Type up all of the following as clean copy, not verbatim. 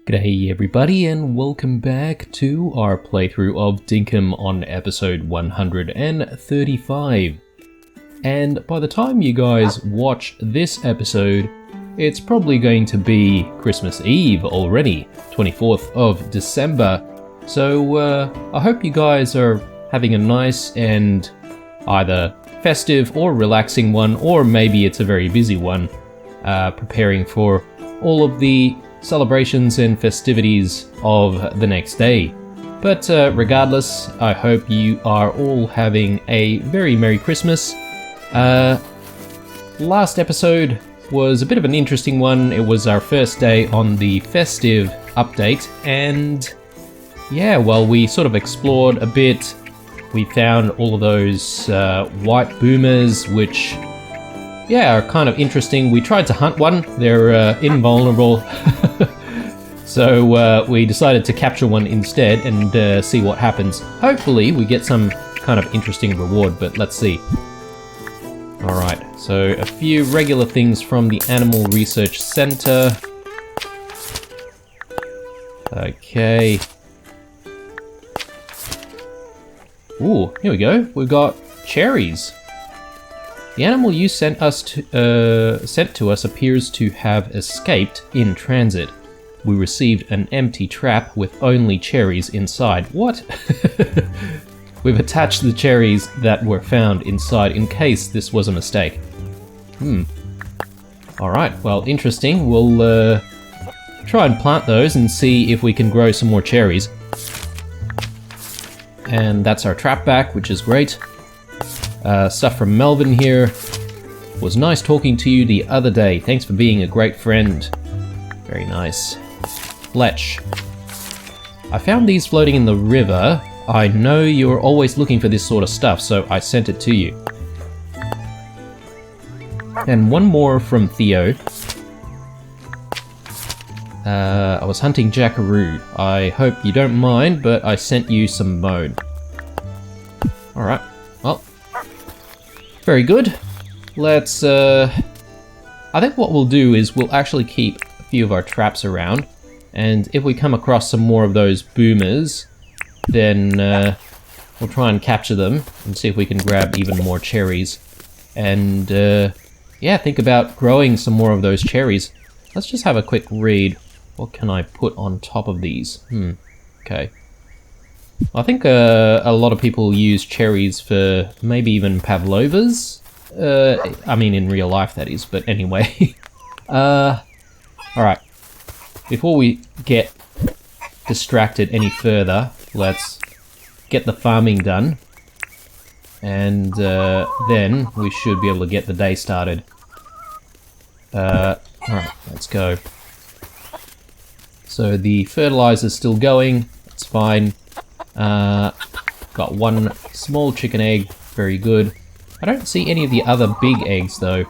G'day everybody and welcome back to our playthrough of Dinkum on episode 135. And by the time you guys watch this episode, it's probably going to be Christmas Eve already, 24th of December. So I hope you guys are having a nice and either festive or relaxing one, or maybe it's a very busy one, preparing for all of the celebrations and festivities of the next day. But regardless, I hope you are all having a very Merry Christmas. Last episode was a bit of an interesting one. It was our first day on the festive update, and yeah, well, we sort of explored a bit. We found all of those white boomers, which are kind of interesting. We tried to hunt one. They're invulnerable. So we decided to capture one instead and see what happens. Hopefully we get some kind of interesting reward, but let's see. Alright, so a few regular things from the Animal Research Center. Okay. Ooh, here we go. We've got cherries. The animal you sent to us appears to have escaped in transit. We received an empty trap with only cherries inside. What? We've attached the cherries that were found inside in case this was a mistake. Alright, well, interesting. We'll try and plant those and see if we can grow some more cherries. And that's our trap back, which is great. Stuff from Melvin here. Was nice talking to you the other day. Thanks for being a great friend. Very nice. Fletch. I found these floating in the river. I know you're always looking for this sort of stuff, so I sent it to you. And one more from Theo. I was hunting jackaroo. I hope you don't mind, but I sent you some bone. Alright, well, very good. Let's, I think what we'll do is we'll actually keep a few of our traps around, and if we come across some more of those boomers, then we'll try and capture them and see if we can grab even more cherries. And yeah, think about growing some more of those cherries. Let's just have a quick read. What can I put on top of these? Okay. I think a lot of people use cherries for maybe even pavlovas. I mean, in real life, that is, but anyway. Alright. Before we get distracted any further, let's get the farming done. And then we should be able to get the day started. Alright, let's go. So the fertilizer's still going, that's fine. Got one small chicken egg, very good. I don't see any of the other big eggs though,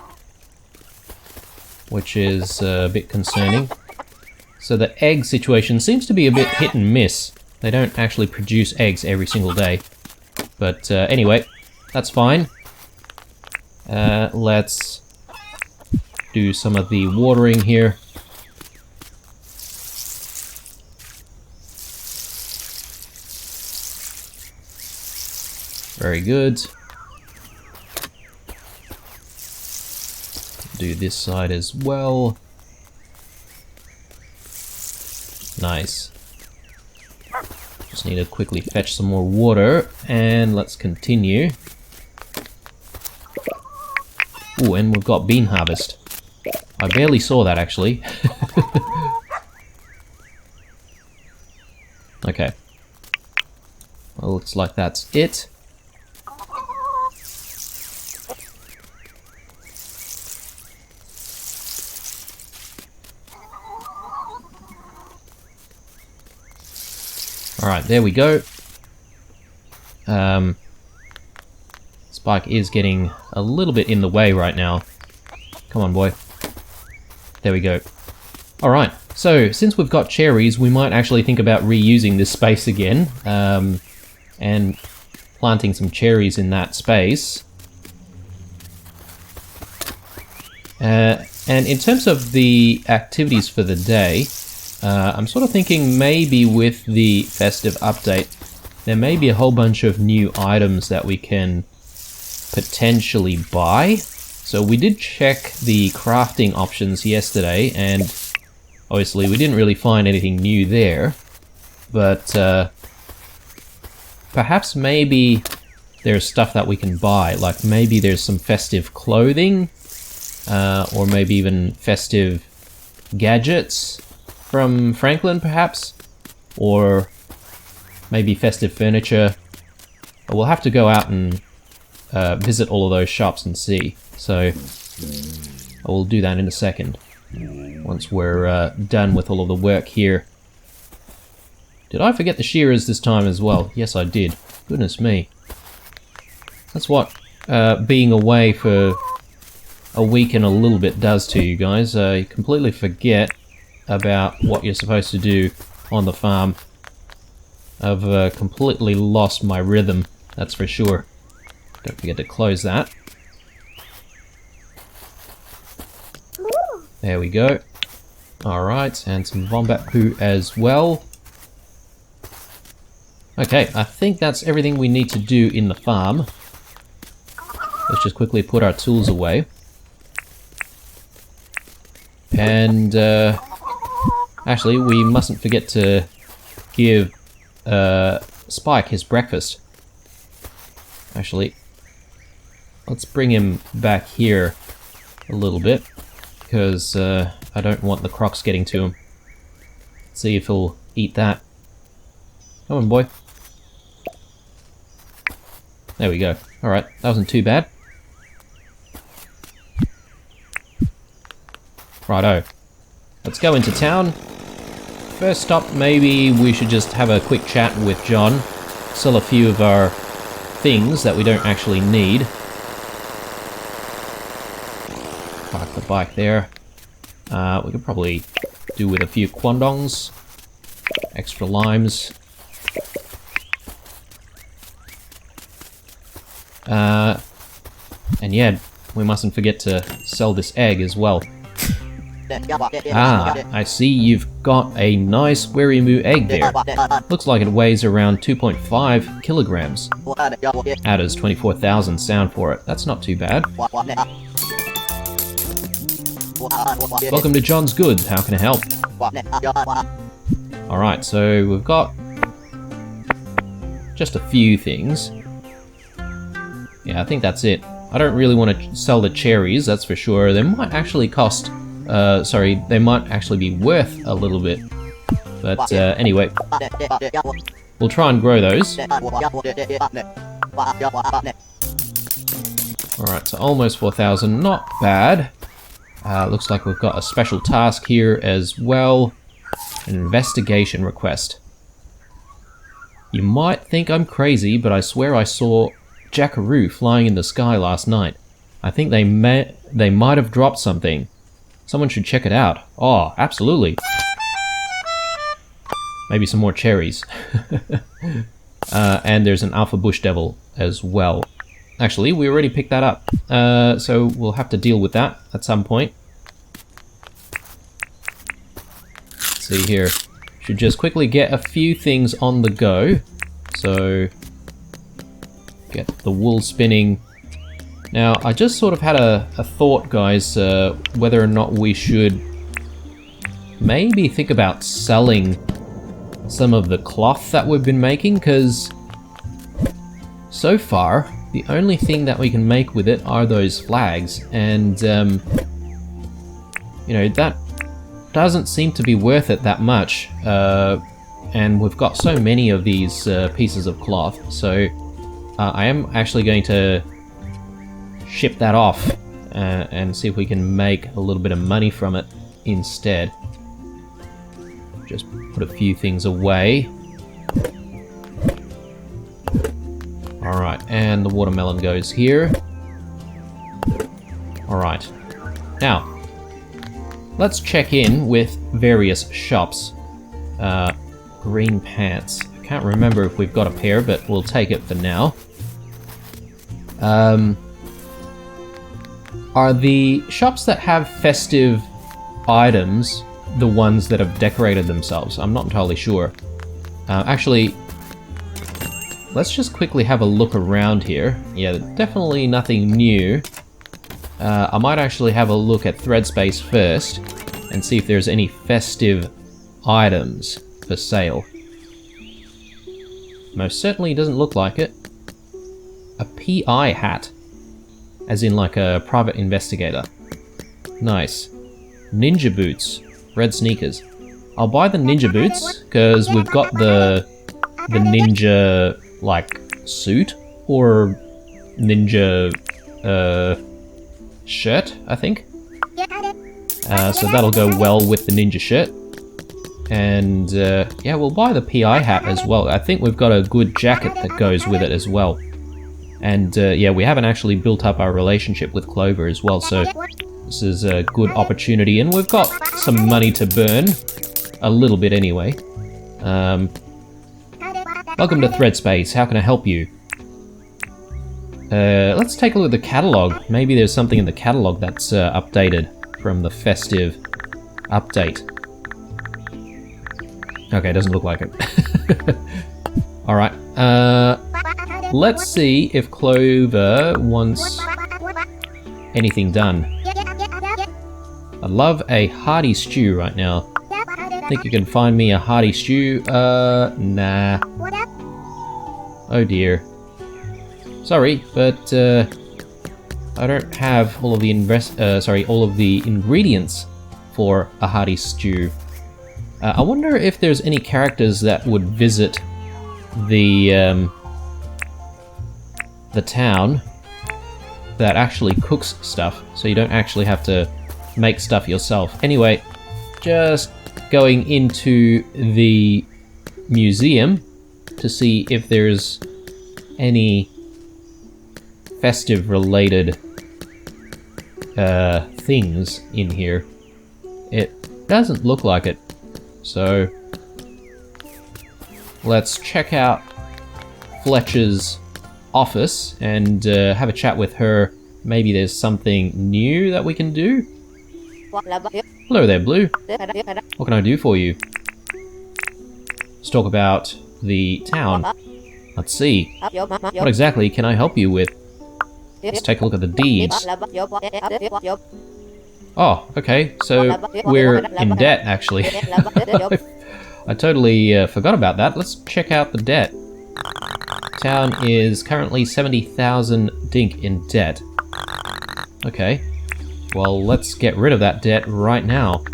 which is a bit concerning. So the egg situation seems to be a bit hit and miss. They don't actually produce eggs every single day. But anyway, that's fine. Let's do some of the watering here. Very good. Do this side as well. Nice. Just need to quickly fetch some more water, and let's continue. Ooh, and we've got bean harvest. I barely saw that, actually. Okay. Well, looks like that's it. Alright, there we go. Spike is getting a little bit in the way right now. Come on, boy. There we go. Alright, so since we've got cherries, we might actually think about reusing this space again. And planting some cherries in that space. And in terms of the activities for the day, I'm sort of thinking maybe with the festive update, there may be a whole bunch of new items that we can potentially buy. So we did check the crafting options yesterday, and obviously we didn't really find anything new there. But perhaps maybe there's stuff that we can buy, like maybe there's some festive clothing, or maybe even festive gadgets from Franklin perhaps, or maybe festive furniture. But we'll have to go out and visit all of those shops and see. So I will do that in a second, once we're done with all of the work here. Did I forget the shearers this time as well? Yes, I did. Goodness me. That's what being away for a week and a little bit does to you guys. You completely forget about what you're supposed to do on the farm. I've completely lost my rhythm, that's for sure. Don't forget to close that. There we go. Alright, and some wombat poo as well. Okay, I think that's everything we need to do in the farm. Let's just quickly put our tools away. And actually, we mustn't forget to give Spike his breakfast. Actually, let's bring him back here a little bit, because I don't want the crocs getting to him. Let's see if he'll eat that. Come on, boy. There we go. Alright, that wasn't too bad. Righto. Let's go into town. First stop, maybe we should just have a quick chat with John. Sell a few of our things that we don't actually need. Park the bike there. We could probably do with a few quandongs. Extra limes. And yeah, we mustn't forget to sell this egg as well. Ah, I see you've got a nice Werimu egg there. Looks like it weighs around 2.5 kilograms. Adders 24,000 sound for it. That's not too bad. Welcome to John's Goods. How can I help? Alright, so we've got just a few things. Yeah, I think that's it. I don't really want to sell the cherries, that's for sure. They might actually cost... they might actually be worth a little bit. But anyway, we'll try and grow those. Alright, so almost 4,000, not bad. Looks like we've got a special task here as well. An investigation request. You might think I'm crazy, but I swear I saw Jackaroo flying in the sky last night. I think they might have dropped something. Someone should check it out. Oh, absolutely. Maybe some more cherries. And there's an alpha bush devil as well. Actually, we already picked that up. So we'll have to deal with that at some point. Let's see here. Should just quickly get a few things on the go. So get the wool spinning. Now, I just sort of had a thought, guys, whether or not we should maybe think about selling some of the cloth that we've been making, because so far, the only thing that we can make with it are those flags, and, you know, that doesn't seem to be worth it that much, and we've got so many of these pieces of cloth, so I am actually going to ship that off and see if we can make a little bit of money from it instead. Just put a few things away. Alright, and the watermelon goes here. Alright. Now, let's check in with various shops. Green pants. I can't remember if we've got a pair, but we'll take it for now. Are the shops that have festive items the ones that have decorated themselves. I'm not entirely sure. Actually, let's just quickly have a look around here. Yeah, definitely nothing new. I might actually have a look at Threadspace first and see if there's any festive items for sale. Most certainly doesn't look like it. A PI hat, as in like a private investigator. Nice. Ninja boots, red sneakers. I'll buy the ninja boots because we've got the ninja like suit or ninja shirt, I think. So that'll go well with the ninja shirt. And yeah, we'll buy the PI hat as well. I think we've got a good jacket that goes with it as well. And yeah, we haven't actually built up our relationship with Clover as well, so this is a good opportunity. And we've got some money to burn. A little bit anyway. Welcome to Threadspace. How can I help you? Let's take a look at the catalogue. Maybe there's something in the catalogue that's updated from the festive update. Okay, doesn't look like it. Alright, let's see if Clover wants anything done. I'd love a hearty stew right now. Think you can find me a hearty stew? Nah. Oh dear. Sorry, but I don't have all of the all of the ingredients for a hearty stew. I wonder if there's any characters that would visit the town that actually cooks stuff, so you don't actually have to make stuff yourself. Anyway, just going into the museum to see if there's any festive related things in here. It doesn't look like it, so let's check out Fletcher's office and have a chat with her. Maybe there's something new that we can do. Hello there, Blue. What can I do for you? Let's talk about the town. Let's see. What exactly can I help you with? Let's take a look at the deeds. Oh, okay. So we're in debt, actually. I totally forgot about that. Let's check out the debt. Town is currently 70,000 dink in debt. Okay. Well, let's get rid of that debt right now.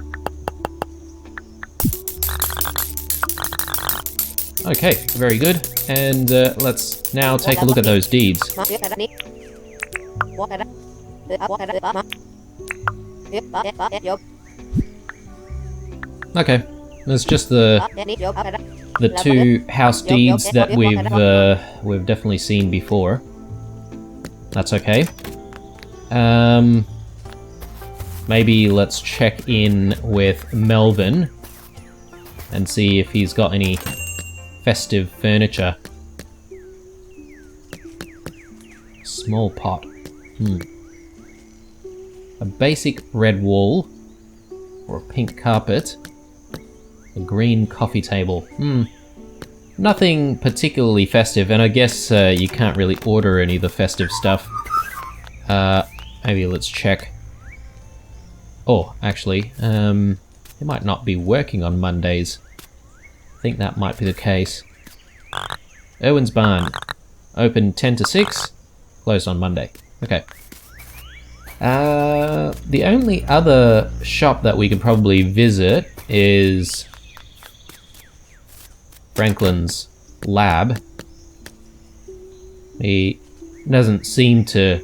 Okay, very good. And let's now take a look at those deeds. Okay, there's just the two house deeds that we've definitely seen before. That's okay. Maybe let's check in with Melvin and see if he's got any festive furniture. Small pot. A basic red wall, or a pink carpet, a green coffee table. Nothing particularly festive, and I guess you can't really order any of the festive stuff. Maybe let's check. Oh, actually, it might not be working on Mondays. I think that might be the case. Irwin's Barn. Open 10 to 6, closed on Monday. Okay. The only other shop that we could probably visit is Franklin's lab. He doesn't seem to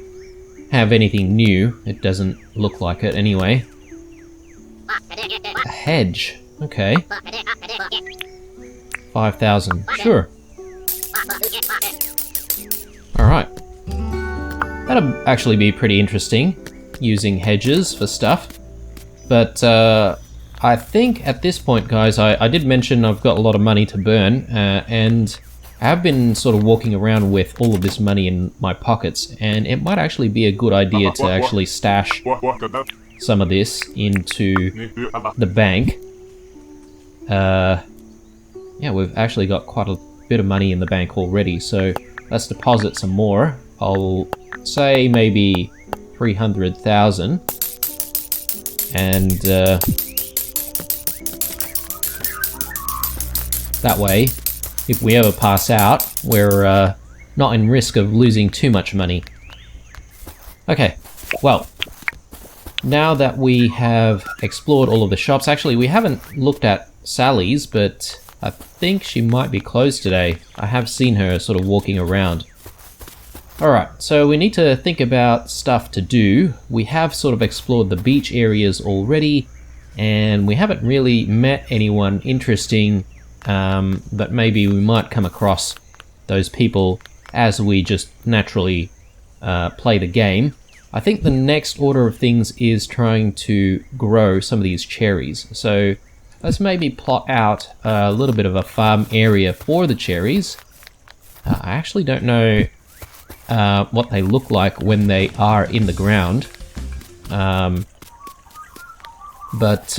have anything new. It doesn't look like it anyway. A hedge. Okay. 5,000. Sure. Alright. That'd actually be pretty interesting, using hedges for stuff. But I think at this point, guys, I did mention I've got a lot of money to burn, and I have been sort of walking around with all of this money in my pockets, and it might actually be a good idea to actually stash some of this into the bank. Yeah, we've actually got quite a bit of money in the bank already, so let's deposit some more. I'll say maybe 300,000, and that way, if we ever pass out, we're not in risk of losing too much money. Okay, well, now that we have explored all of the shops, actually we haven't looked at Sally's, but I think she might be closed today. I have seen her sort of walking around. Alright, so we need to think about stuff to do. We have sort of explored the beach areas already, and we haven't really met anyone interesting, but maybe we might come across those people as we just naturally play the game. I think the next order of things is trying to grow some of these cherries. So let's maybe plot out a little bit of a farm area for the cherries. I actually don't know what they look like when they are in the ground. But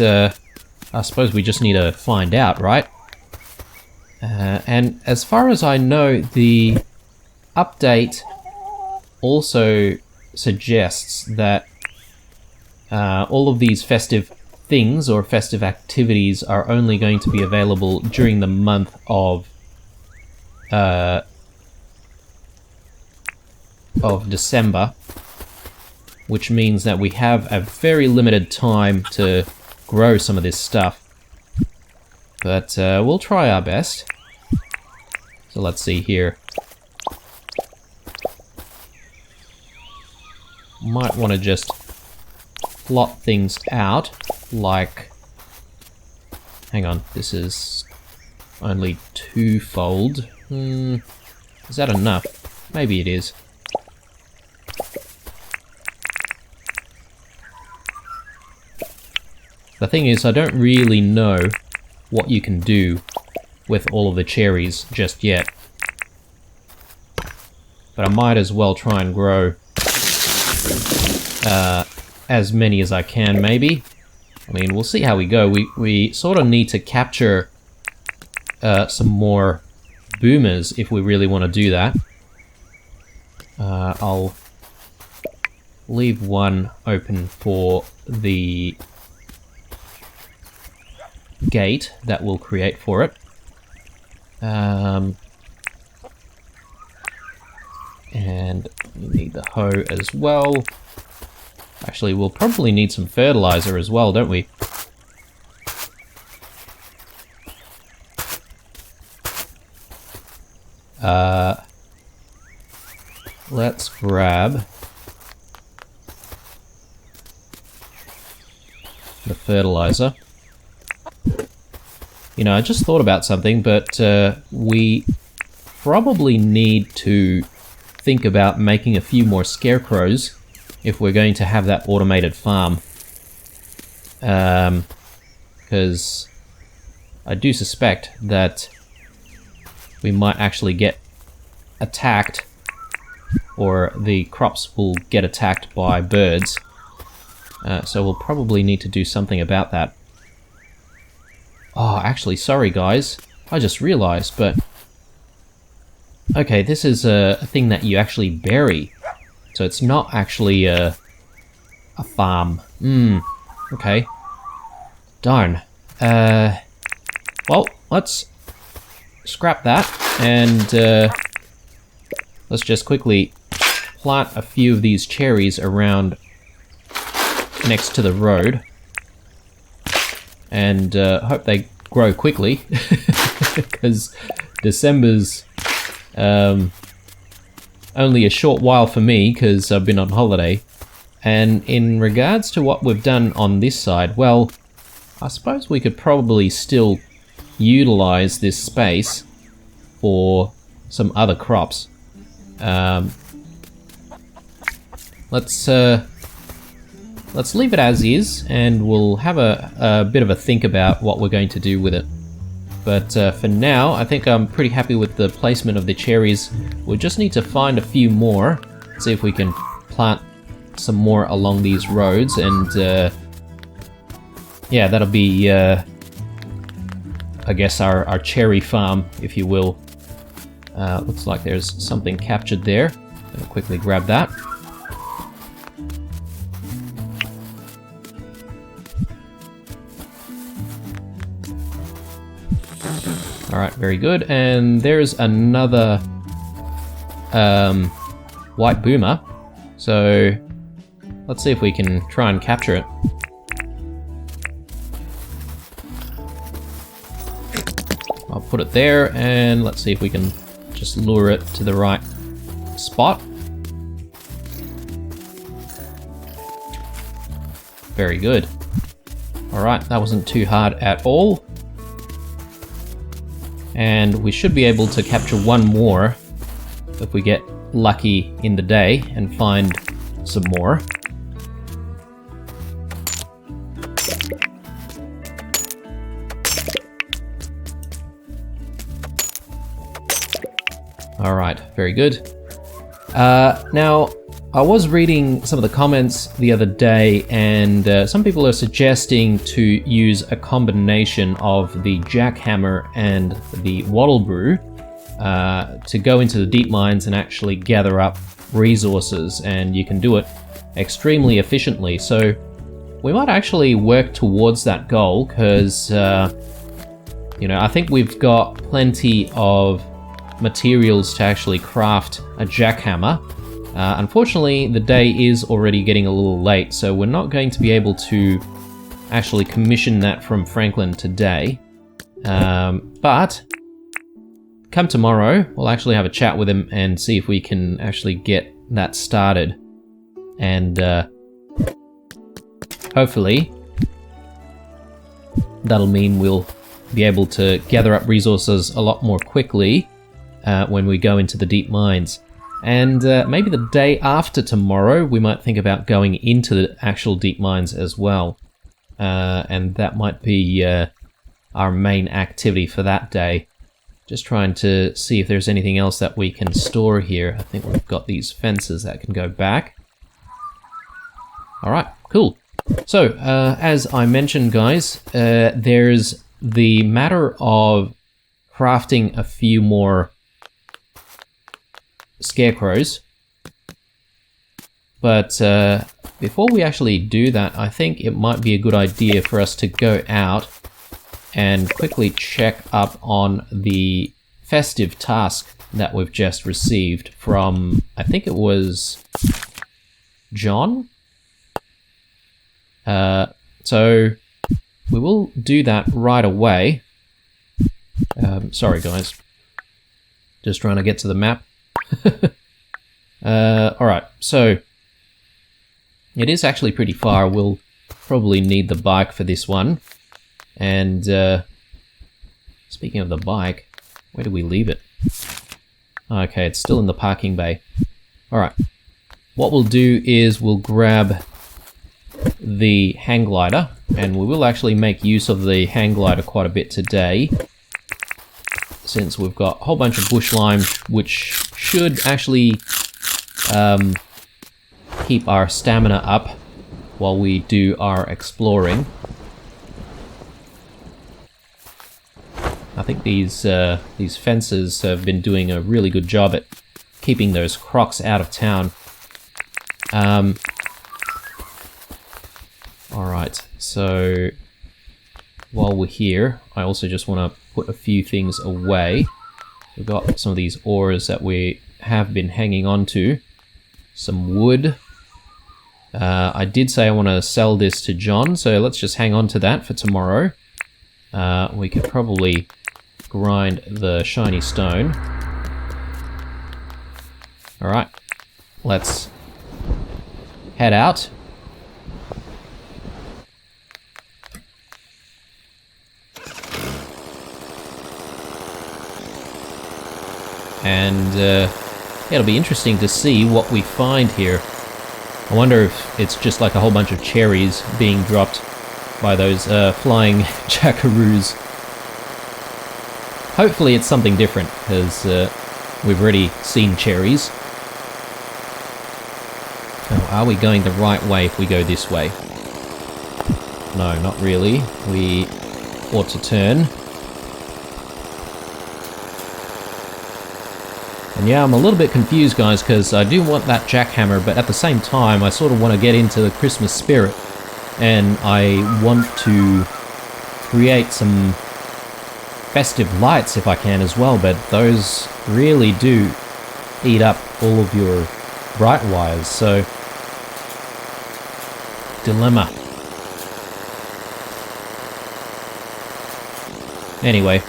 I suppose we just need to find out, right? And as far as I know, the update also suggests that all of these festive things or festive activities are only going to be available during the month of December, which means that we have a very limited time to grow some of this stuff. But we'll try our best. So let's see here. Might want to just plot things out like... Hang on, this is only twofold. Is that enough? Maybe it is. The thing is, I don't really know what you can do with all of the cherries just yet. But I might as well try and grow as many as I can, maybe. I mean, we'll see how we go. We sort of need to capture some more boomers if we really want to do that. I'll leave one open for the gate that we'll create for it. And we need the hoe as well. Actually, we'll probably need some fertilizer as well, don't we? Let's grab the fertilizer. You know, I just thought about something, but we probably need to think about making a few more scarecrows if we're going to have that automated farm. Because I do suspect that we might actually get attacked, or the crops will get attacked by birds. So we'll probably need to do something about that. Oh, actually, sorry guys, I just realized, but... Okay, this is a thing that you actually bury. So it's not actually a farm. Okay. Darn. Well, let's scrap that, and let's just quickly plant a few of these cherries around next to the road. And hope they grow quickly, because December's only a short while for me, because I've been on holiday. And in regards to what we've done on this side, well, I suppose we could probably still utilize this space for some other crops. Let's leave it as is, and we'll have a bit of a think about what we're going to do with it. But for now, I think I'm pretty happy with the placement of the cherries. We just need to find a few more, see if we can plant some more along these roads, and yeah, that'll be, I guess, our cherry farm, if you will. Looks like there's something captured there. I'll quickly grab that. Alright, very good. And there's another white boomer. So let's see if we can try and capture it. I'll put it there, and let's see if we can just lure it to the right spot. Very good. Alright, that wasn't too hard at all. And we should be able to capture one more if we get lucky in the day and find some more. Alright, very good. Now, I was reading some of the comments the other day, and some people are suggesting to use a combination of the jackhammer and the wattle brew to go into the deep mines and actually gather up resources, and you can do it extremely efficiently. So we might actually work towards that goal, because you know, I think we've got plenty of materials to actually craft a jackhammer. Unfortunately, the day is already getting a little late, so we're not going to be able to actually commission that from Franklin today. But come tomorrow, we'll actually have a chat with him and see if we can actually get that started. And hopefully that'll mean we'll be able to gather up resources a lot more quickly when we go into the deep mines. And maybe the day after tomorrow, we might think about going into the actual deep mines as well. And that might be our main activity for that day. Just trying to see if there's anything else that we can store here. I think we've got these fences that can go back. Alright, cool. So, as I mentioned, guys, there's the matter of crafting a few more scarecrows. But before we actually do that, I think it might be a good idea for us to go out and quickly check up on the festive task that we've just received from, I think it was John. So we will do that right away. Sorry guys, just trying to get to the map. Alright, so it is actually pretty far. We'll probably need the bike for this one. And speaking of the bike, where do we leave it? Okay, it's still in the parking bay. Alright, what we'll do is we'll grab the hang glider, and we will actually make use of the hang glider quite a bit today, since we've got a whole bunch of bush lime, which should actually keep our stamina up while we do our exploring. I think these fences have been doing a really good job at keeping those crocs out of town. Alright, so while we're here, I also just want to put a few things away. We've got some of these ores that we have been hanging on to. Some wood. I did say I want to sell this to John, so let's just hang on to that for tomorrow. We could probably grind the shiny stone. Alright, let's head out. And it'll be interesting to see what we find here. I wonder if it's just like a whole bunch of cherries being dropped by those flying jackaroos. Hopefully it's something different, because we've already seen cherries. Now, are we going the right way if we go this way? No, not really. We ought to turn. And yeah, I'm a little bit confused, guys, because I do want that jackhammer, but at the same time, I sort of want to get into the Christmas spirit. And I want to create some festive lights if I can as well, but those really do eat up all of your bright wires, so... Dilemma. Anyway.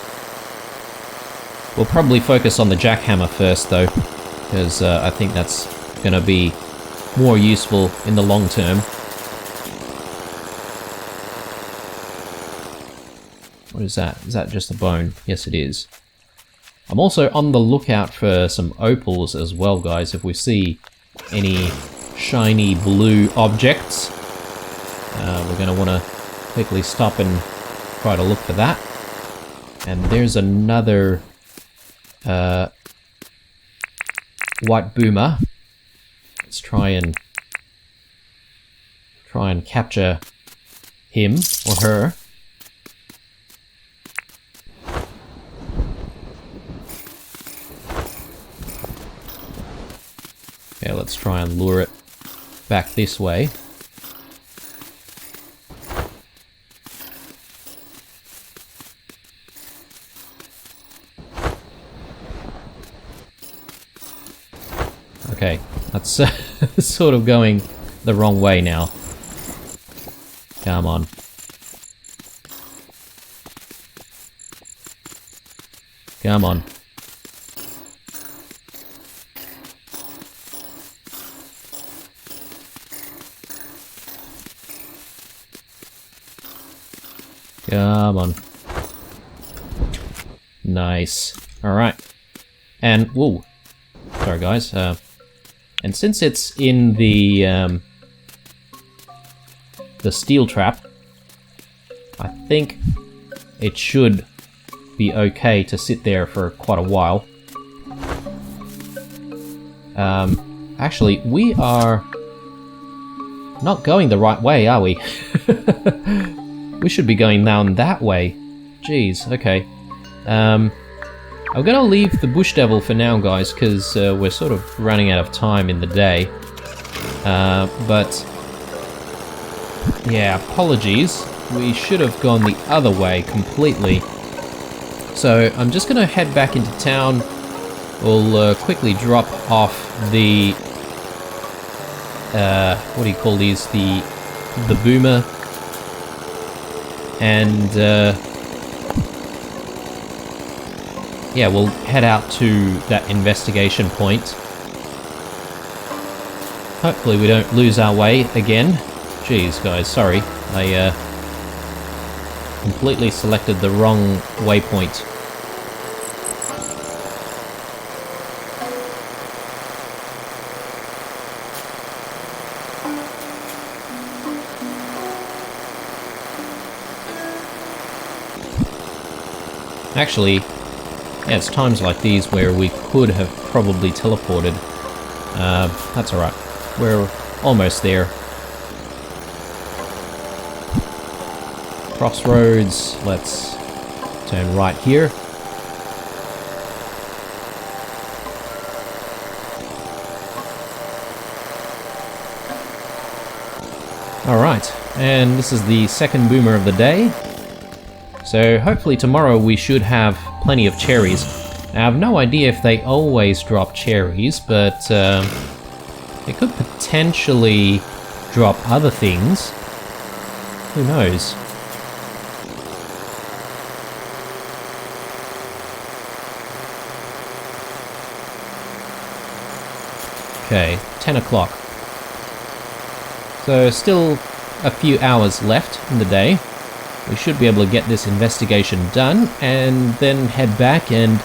We'll probably focus on the jackhammer first, though, because I think that's going to be more useful in the long term. What is that? Is that just a bone? Yes, it is. I'm also on the lookout for some opals as well, guys. If we see any shiny blue objects, we're going to want to quickly stop and try to look for that. And there's another... white boomer. Let's try and capture him or her. Okay, let's try and lure it back this way. Okay, that's sort of going the wrong way now. Come on. Come on. Come on. Nice. Alright. And, whoa. Sorry guys, and since it's in the steel trap, I think it should be okay to sit there for quite a while. Actually, we are not going the right way, are we? We should be going down that way. Jeez, okay. I'm gonna leave the bush devil for now, guys, because we're sort of running out of time in the day. But yeah, apologies. We should have gone the other way completely. So I'm just gonna head back into town. We'll quickly drop off the what do you call these? The boomer, and yeah, we'll head out to that investigation point. Hopefully we don't lose our way again. Jeez, guys, sorry. I completely selected the wrong waypoint. Actually, yeah, it's times like these where we could have probably teleported. That's alright. We're almost there. Crossroads. Let's turn right here. Alright, and this is the second boomer of the day. So hopefully tomorrow we should have plenty of cherries. Now, I have no idea if they always drop cherries, but it could potentially drop other things. Who knows? Okay, 10 o'clock. So still a few hours left in the day. We should be able to get this investigation done and then head back and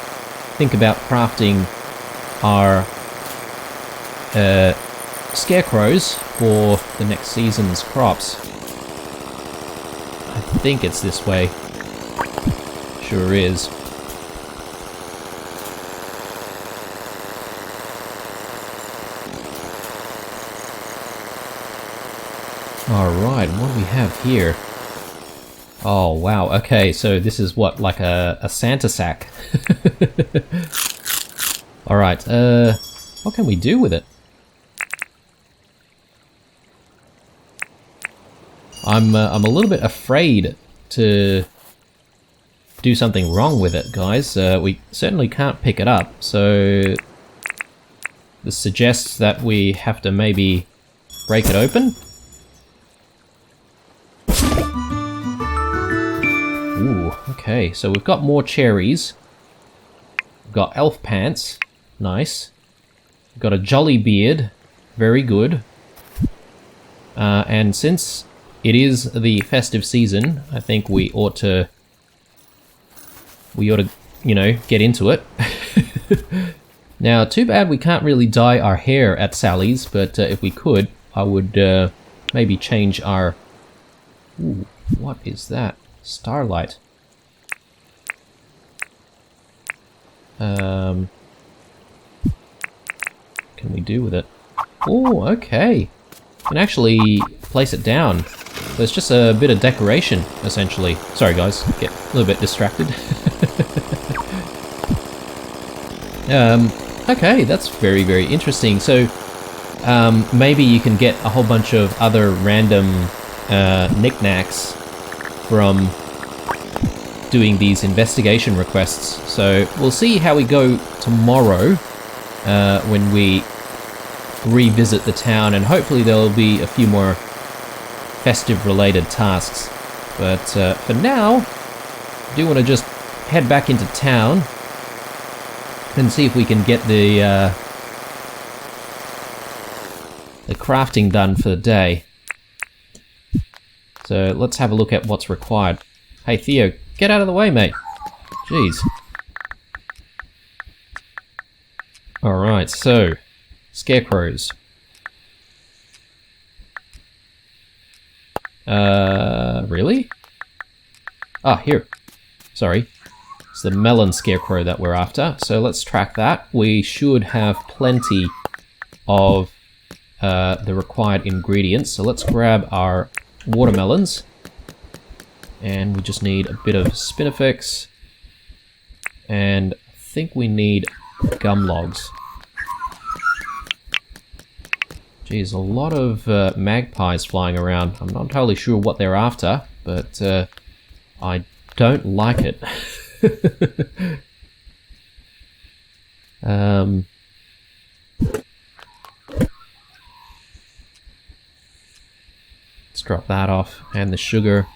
think about crafting our scarecrows for the next season's crops. I think it's this way. Sure is. Alright, what do we have here? Oh, wow, okay, so this is what, like a Santa sack? Alright, what can we do with it? I'm a little bit afraid to do something wrong with it, guys. We certainly can't pick it up, so this suggests that we have to maybe break it open. Ooh, okay, so we've got more cherries. We've got elf pants, nice. We've got a jolly beard, very good. And since it is the festive season, I think we ought to, you know, get into it. Now, too bad we can't really dye our hair at Sally's, but if we could, I would maybe change our... Ooh, what is that? Starlight. What can we do with it? Oh, okay. You can actually place it down. So it's just a bit of decoration, essentially. Sorry guys, get a little bit distracted. Okay, that's very, very interesting. So, maybe you can get a whole bunch of other random knickknacks from doing these investigation requests. So we'll see how we go tomorrow when we revisit the town, and hopefully there'll be a few more festive related tasks. But for now, I do want to just head back into town and see if we can get the crafting done for the day. So let's have a look at what's required. Hey Theo, get out of the way, mate. Jeez. Alright, so scarecrows. Really? Ah, here. Sorry. It's the melon scarecrow that we're after. So let's track that. We should have plenty of the required ingredients. So let's grab our watermelons. And we just need a bit of spinifex. And I think we need gum logs. Geez, a lot of magpies flying around. I'm not entirely sure what they're after, but I don't like it. Let's drop that off, and the sugar.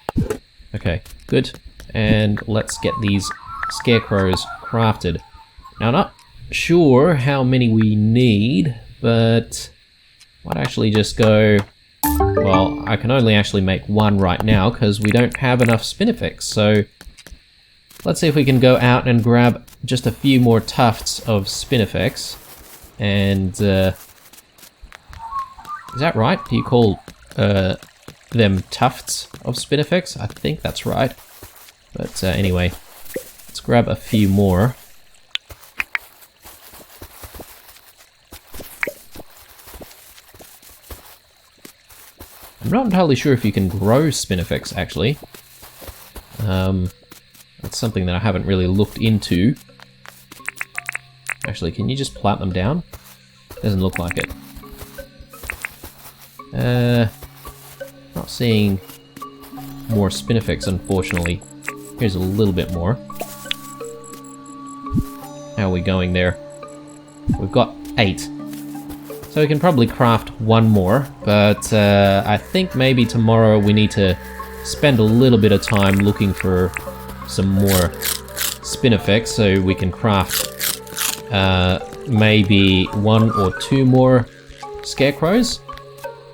Okay, good. And let's get these scarecrows crafted. Now, I'm not sure how many we need, but might actually just go... Well, I can only actually make one right now because we don't have enough spinifex, so let's see if we can go out and grab just a few more tufts of spinifex. And is that right? Do you call them tufts of spinifex? I think that's right. But anyway, let's grab a few more. I'm not entirely sure if you can grow spinifex, actually. That's something that I haven't really looked into. Actually, can you just plant them down? Doesn't look like it. Not seeing more spinifex, unfortunately. Here's a little bit more. How are we going there? We've got 8. So we can probably craft one more, but I think maybe tomorrow we need to spend a little bit of time looking for some more spinifex so we can craft maybe 1 or 2 more scarecrows.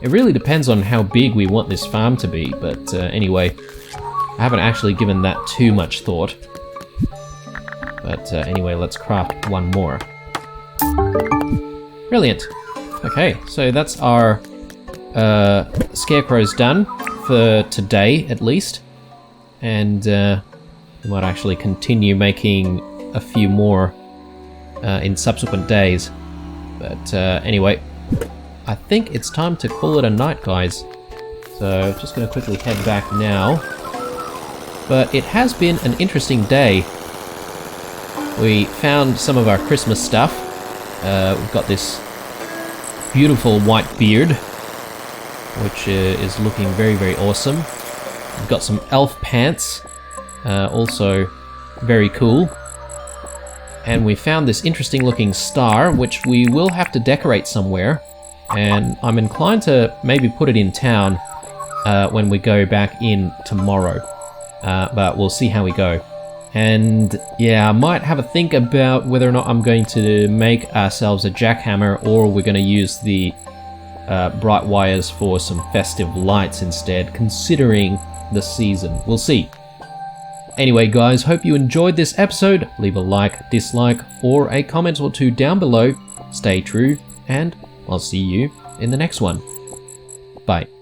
It really depends on how big we want this farm to be, but anyway, I haven't actually given that too much thought. But anyway, let's craft 1 more. Brilliant. Okay, so that's our scarecrows done for today, at least. And we might actually continue making a few more in subsequent days. But anyway, I think it's time to call it a night, guys. So just going to quickly head back now. But it has been an interesting day. We found some of our Christmas stuff. We've got this beautiful white beard, which is looking very, very awesome. We've got some elf pants, also very cool. And we found this interesting looking star, which we will have to decorate somewhere. And I'm inclined to maybe put it in town when we go back in tomorrow. But we'll see how we go. And yeah, I might have a think about whether or not I'm going to make ourselves a jackhammer, or we're going to use the bright wires for some festive lights instead, considering the season. We'll see. Anyway guys, hope you enjoyed this episode. Leave a like, dislike, or a comment or two down below. Stay true, and I'll see you in the next one. Bye.